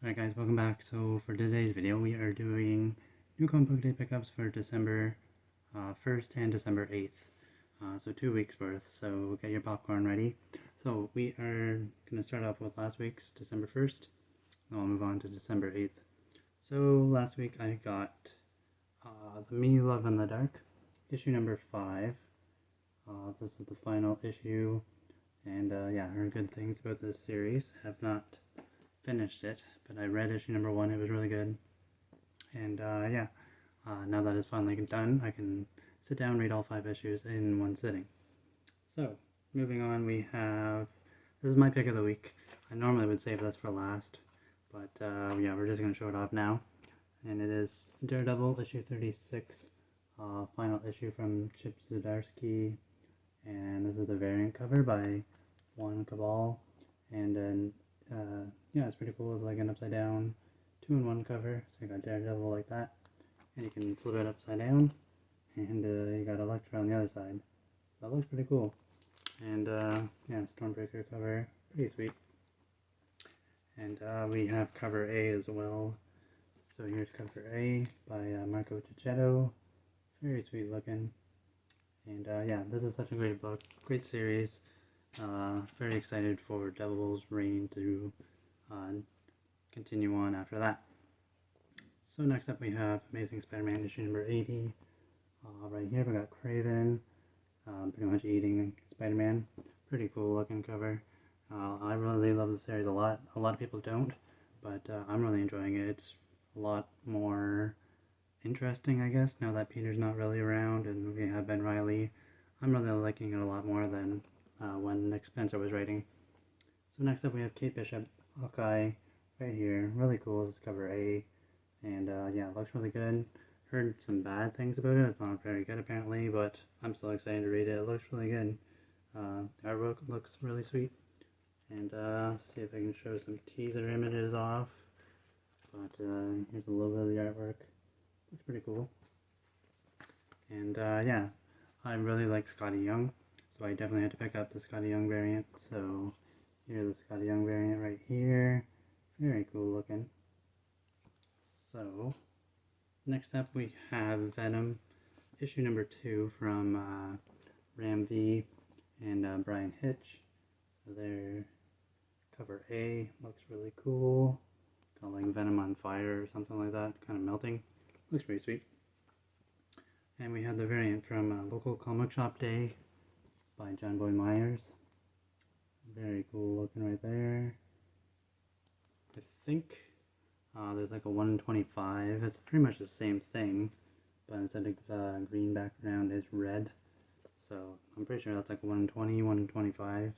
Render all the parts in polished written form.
Alright guys, welcome back. So for today's video we are doing new comic book day pickups for December 1st and December 8th. So 2 weeks worth, so get your popcorn ready. So we are going to start off with last week's December 1st, and I'll move on to December 8th. So last week I got The Me Love in the Dark, issue number 5. This is the final issue, and yeah, heard good things about this series. Have not finished it, but I read issue number 1, it was really good. And yeah, now that it's finally done, I can sit down and read all 5 issues in one sitting. So, moving on, we have, this is my pick of the week. I normally would save this for last, but yeah, we're just going to show it off now. And it is Daredevil Issue 36, final issue from Chip Zdarsky, and this is the variant cover by Juan Cabal, and then yeah, it's pretty cool. It's like an upside down 2-in-1 cover, so you got Daredevil like that, and you can flip it upside down, and you got Elektra on the other side, so that looks pretty cool. And yeah, Stormbreaker cover, pretty sweet. And we have cover A as well. So here's cover A by Marco Cicchetto, very sweet looking. And yeah, this is such a great book, great series. Very excited for Devil's reign to continue on after that. So next up we have Amazing Spider-Man issue number 80. Right here we got Kraven, pretty much eating Spider-Man. Pretty cool looking cover. I really love the series a lot. A lot of people don't, but I'm really enjoying it. It's a lot more interesting, I guess, now that Peter's not really around and we have Ben Reilly. I'm really liking it a lot more than when Nick Spencer was writing. So next up we have Kate Bishop, Hawkeye, right here. Really cool. It's cover A, and yeah, it looks really good. Heard some bad things about it. It's not very good apparently, but I'm still excited to read it. It looks really good. The artwork looks really sweet. And see if I can show some teaser images off. But here's a little bit of the artwork. Looks pretty cool. And yeah, I really like Scotty Young, so I definitely had to pick up the Scotty Young variant. So here's the Scotty Young variant right here. Very cool looking. So next up we have Venom, issue number 2 from Ram V and Brian Hitch. So there, cover A, looks really cool. Got like Venom on fire or something like that, kind of melting. Looks pretty sweet. And we have the variant from Local Comic Shop Day by John Boy Myers. Very cool looking right there. I think there's like a 1 in 25. It's pretty much the same thing, but instead of green background is red. So I'm pretty sure that's like a 1 in 20, 1 in 25.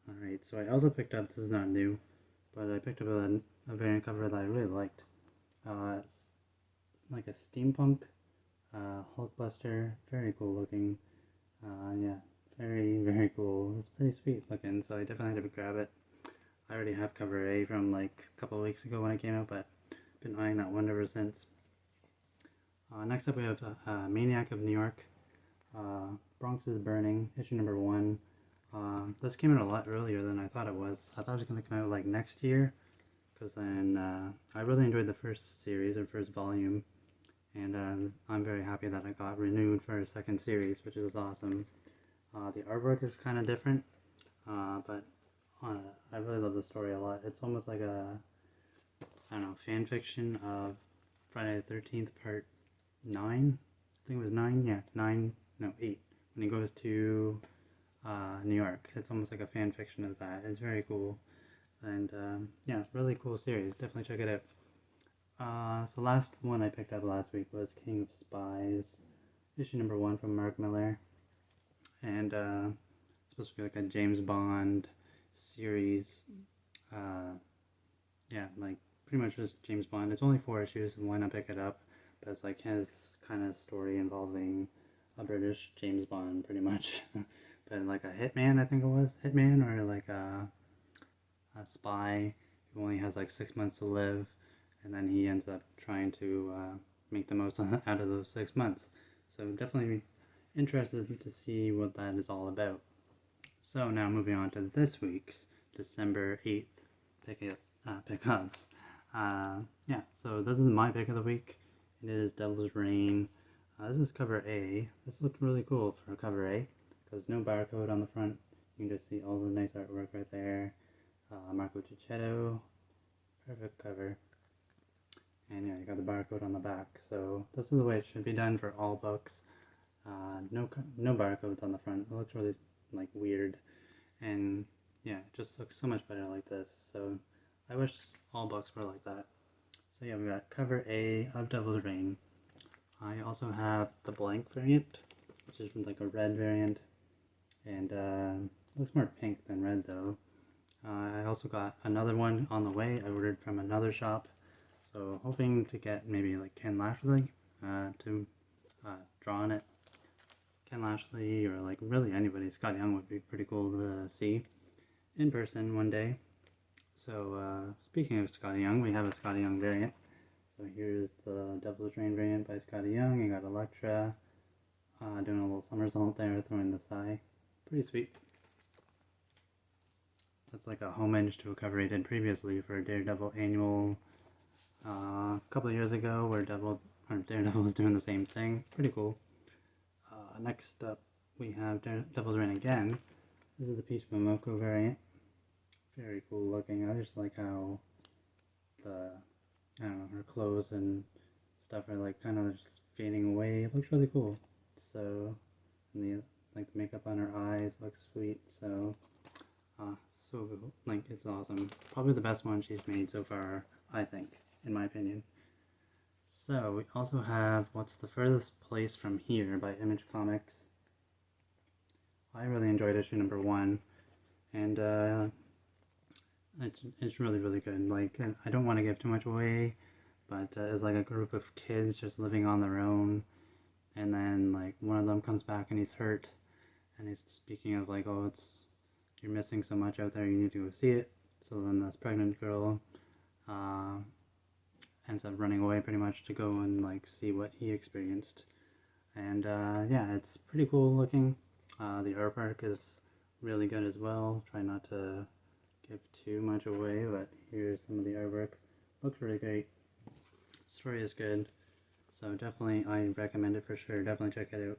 Alright, so I also picked up, this is not new, but I picked up a variant cover that I really liked. It's like a steampunk Hulkbuster, very cool looking. Yeah, very cool. It's pretty sweet looking, so I definitely had to grab it. I already have cover A from like a couple of weeks ago when it came out, but been eyeing that one ever since. Next up we have Maniac of New York, Bronx is Burning, issue number 1. This came out a lot earlier than I thought it was. I thought it was going to come out like next year, because then I really enjoyed the first series or first volume, and I'm very happy that I got renewed for a second series, which is awesome. The artwork is kind of different, but I really love the story a lot. It's almost like a, I don't know, fan fiction of Friday the 13th part 9. I think it was 9, yeah, 9, no, 8. When he goes to New York. It's almost like a fan fiction of that. It's very cool. And yeah, it's a really cool series. Definitely check it out. So last one I picked up last week was King of Spies, issue number 1 from Mark Millar. And it's supposed to be like a James Bond series. Yeah, like pretty much just James Bond. It's only 4 issues, and why not pick it up? But it's like his kind of story involving a British James Bond, pretty much. But like a hitman, I think it was. Hitman, or like a spy who only has like 6 months to live, and then he ends up trying to make the most out of those 6 months. So definitely interested to see what that is all about. So now moving on to this week's December 8th pickups. Yeah, so this is my pick of the week. It is Devil's Reign. This is cover A. This looks really cool for cover A because no barcode on the front. You can just see all the nice artwork right there. Marco Cicchetto, perfect cover. And yeah, you got the barcode on the back. So this is the way it should be done for all books. No barcodes on the front. It looks really like weird, and yeah, it just looks so much better like this. So I wish all books were like that. So yeah, we got cover A of Devil's Reign. I also have the blank variant, which is like a red variant, and looks more pink than red though. I also got another one on the way. I ordered from another shop, so hoping to get maybe like Ken Lashley to draw on it. Ken Lashley or like really anybody. Scotty Young would be pretty cool to see in person one day. So speaking of Scotty Young, we have a Scotty Young variant. So here's the Devil's Reign variant by Scotty Young. You got Elektra doing a little somersault there, throwing the sigh. Pretty sweet. That's like a homage to a cover he did previously for Daredevil Annual a couple of years ago, where Daredevil was doing the same thing. Pretty cool. Next up, we have Devil's Reign again. This is the Peach Momoko variant. Very cool looking. I just like how her clothes and stuff are like kind of just fading away. It looks really cool. So, and the makeup on her eyes looks sweet. So, it's awesome. Probably the best one she's made so far, I think, in my opinion. So we also have What's the Furthest Place from Here by Image Comics. I really enjoyed issue number 1, and it's really good. Like, I don't want to give too much away, but it's like a group of kids just living on their own, and then like one of them comes back and he's hurt, and he's speaking of like, oh, you're missing so much out there, you need to go see it. So then this pregnant girl ends up running away pretty much to go and like see what he experienced. And yeah, it's pretty cool looking. The artwork is really good as well. Try not to give too much away, but here's some of the artwork. Looks really great. Story is good. So definitely, I recommend it for sure. Definitely check it out.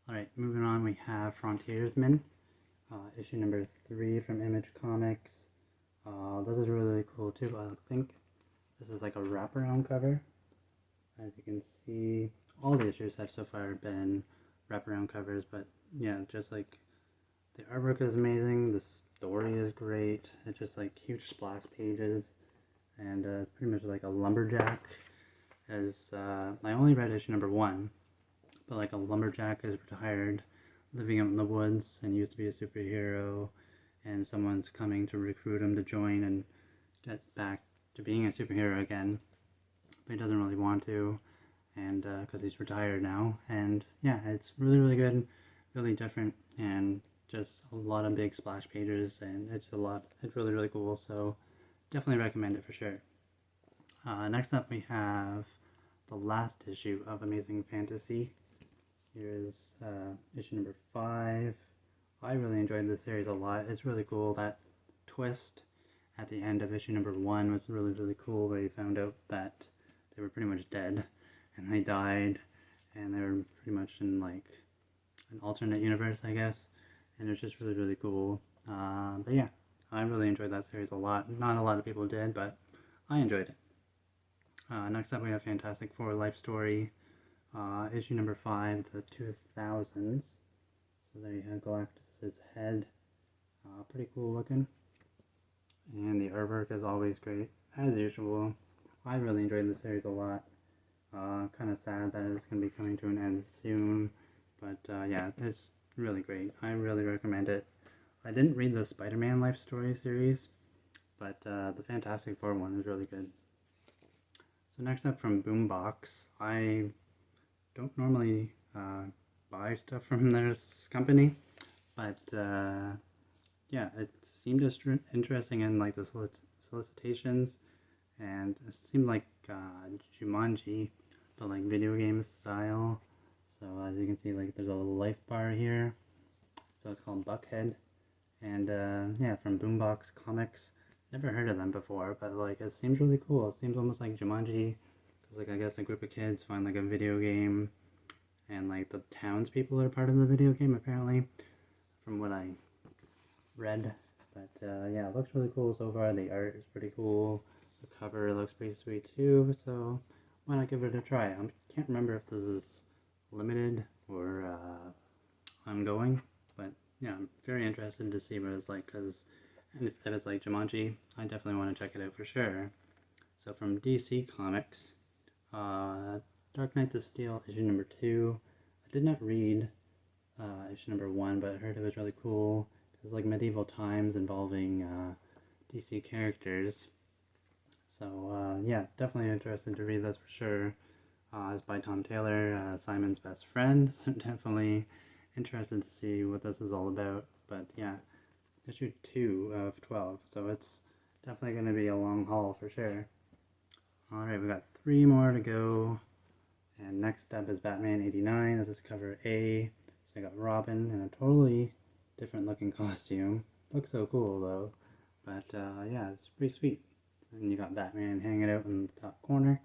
Alright, moving on, we have Frontiersman. Issue number 3 from Image Comics. This is really cool too. I think this is like a wraparound cover. As you can see, all the issues have so far been wraparound covers, but yeah, just like the artwork is amazing, the story is great, it's just like huge splash pages, and it's pretty much like a lumberjack. I only read issue number 1, but like a lumberjack is retired, living out in the woods, and used to be a superhero, and someone's coming to recruit him to join and get back to being a superhero again, but he doesn't really want to, and because he's retired now. And yeah, it's really good, really different, and just a lot of big splash pages, and it's really cool. So definitely recommend it for sure. Next up, we have the last issue of Amazing Fantasy. Here's issue number 5. I really enjoyed this series a lot. It's really cool. That twist at the end of issue number 1 was really cool, where you found out that they were pretty much dead, and they died, and they were pretty much in like an alternate universe, I guess, and it's just really cool. But yeah, I really enjoyed that series a lot. Not a lot of people did, but I enjoyed it. Next up, we have Fantastic Four Life Story, issue number 5, the 2000s. So there you have Galactus's head. Pretty cool looking. And the artwork is always great, as usual. I really enjoyed the series a lot. Kind of sad that it's going to be coming to an end soon, but yeah, it's really great. I really recommend it. I didn't read the Spider-Man Life Story series, but the Fantastic Four one is really good. So next up from Boombox, I don't normally buy stuff from their company, but yeah, it seemed interesting in like the solicitations, and it seemed like Jumanji, but like video game style. So as you can see, like there's a little life bar here. So it's called Buckhead, and yeah, from Boombox Comics. Never heard of them before, but like it seems really cool. It seems almost like Jumanji, because like I guess a group of kids find like a video game, and like the townspeople are part of the video game apparently, from what I read. But yeah, it looks really cool so far. The art is pretty cool. The cover looks pretty sweet too. So why not give it a try? I can't remember if this is limited or ongoing, but yeah, I'm very interested to see what it's like, because if it's like Jumanji, I definitely want to check it out for sure. So from DC Comics, Dark Knights of Steel issue number 2. I did not read issue number 1, but I heard it was really cool. It's like medieval times involving DC characters. So yeah, definitely interested to read this for sure. It's by Tom Taylor, Simon's best friend, so definitely interested to see what this is all about. But yeah, issue 2 of 12, so it's definitely going to be a long haul for sure. Alright, we got 3 more to go, and next up is Batman 89. This is cover A. So I got Robin in a totally different looking costume. Looks so cool though, but yeah, it's pretty sweet. And you got Batman hanging out in the top corner.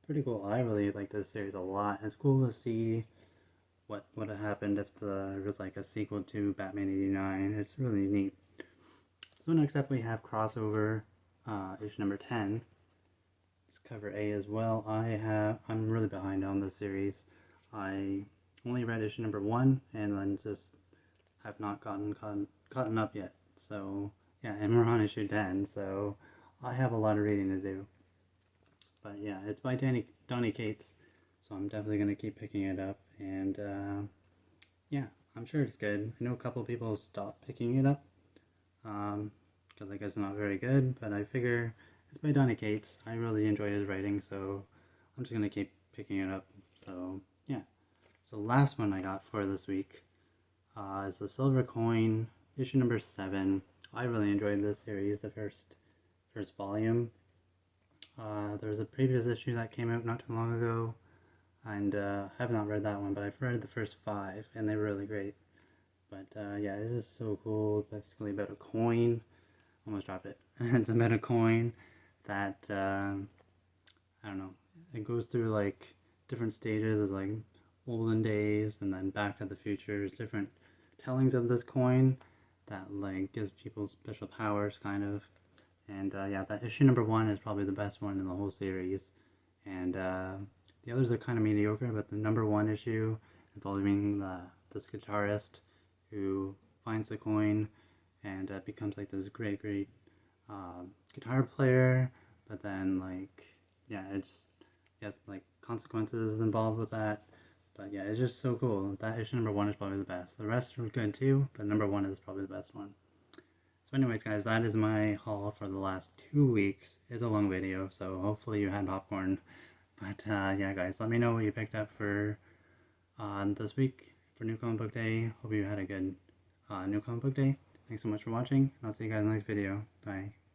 Pretty cool. I really like this series a lot. It's cool to see what would have happened if there was like a sequel to Batman 89. It's really neat. So next up we have crossover issue number 10. It's cover A as well. I'm really behind on this series. I only read issue number 1 and then just have not gotten up yet. So yeah, and we're on issue 10, so I have a lot of reading to do. But yeah, it's by Donny Cates, so I'm definitely going to keep picking it up, and yeah, I'm sure it's good. I know a couple people stopped picking it up, because I guess it's not very good, but I figure it's by Donny Cates. I really enjoy his writing, so I'm just going to keep picking it up. So yeah, so last one I got for this week is the Silver Coin, issue number 7. I really enjoyed this series, the first volume. There was a previous issue that came out not too long ago, and I have not read that one, but I've read the first 5, and they're really great. But yeah, this is so cool. It's basically about a coin. Almost dropped it. It's about a coin that, I don't know, it goes through like different stages. It's like olden days and then Back to the Future. There's different tellings of this coin that like gives people special powers, kind of. And yeah, that issue number 1 is probably the best one in the whole series. And the others are kind of mediocre, but the number 1 issue involving this guitarist who finds the coin and becomes like this great guitar player, but then like, yeah, it's yes, like consequences involved with that. But yeah, it's just so cool. That issue number 1 is probably the best. The rest are good too, but number 1 is probably the best one. So anyways guys, that is my haul for the last 2 weeks. It's a long video, so hopefully you had popcorn. But yeah guys, let me know what you picked up for this week for New Comic Book Day. Hope you had a good New Comic Book Day. Thanks so much for watching, and I'll see you guys in the next video. Bye.